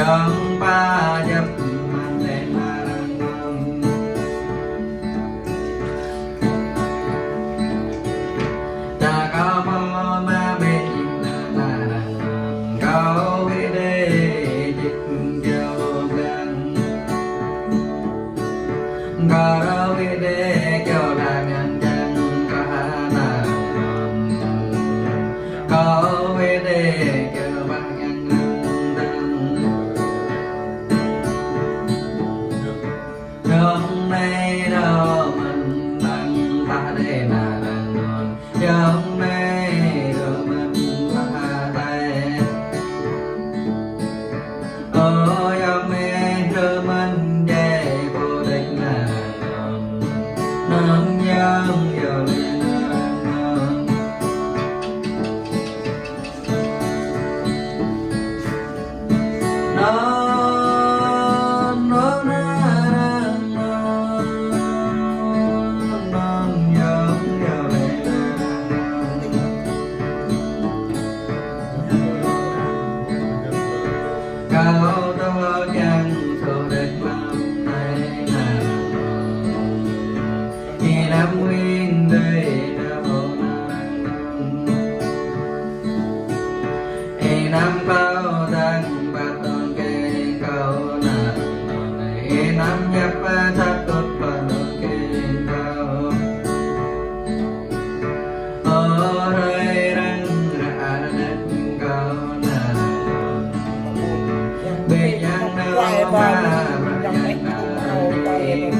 Yang ba dập man đen ma răng ta có mơ ma bên na răng có về đây dịch châu gan có về đây châu là ngàn chân cả na có về đây châu ba ngàn hôm nay đâu mình đang ta đây là đang ngon hôm nay đâu mình ta đây ôi hôm nay đâu mình về vô địch là ngon ngon nhang giờ lên ngon nó cao to chẳng thô đẹp làm này nào khi năm nguyên đây đã vô năng khi năm bao đang bắt con kê câu nào khi năm nhập thắt tốt và đôi kê câu ở đây đang ra đất câu bị nhang đâu mà nhang đâu đây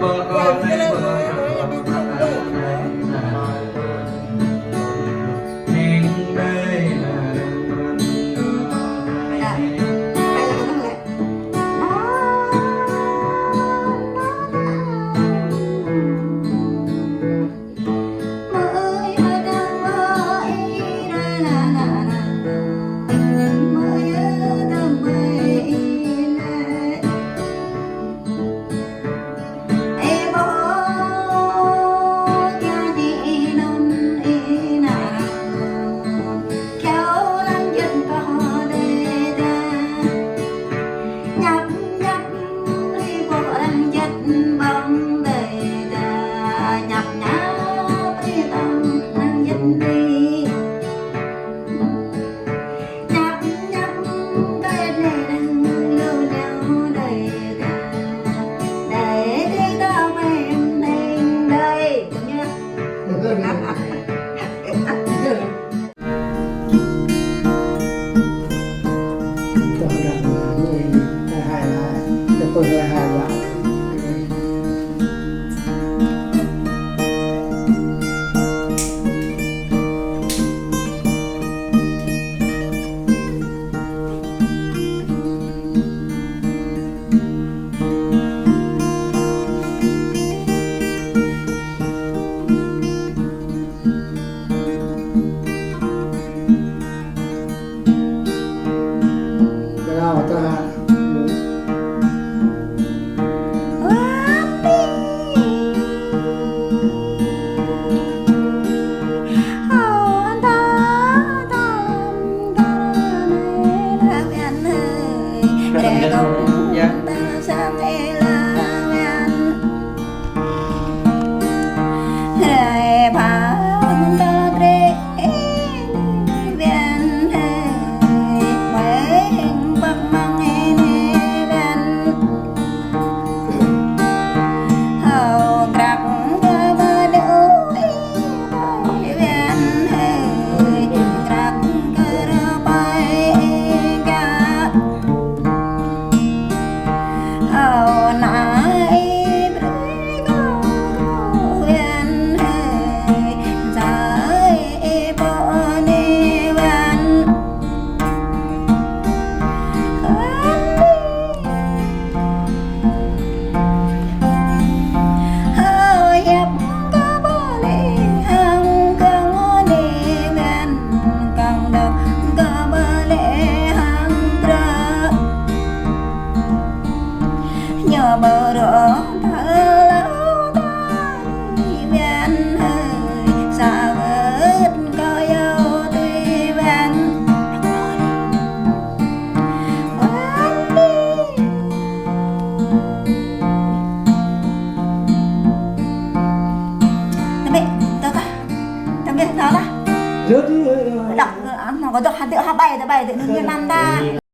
bơ con đây bơ nhưng đây là đọc nó có được hạt tự hạt bài tự như năm ta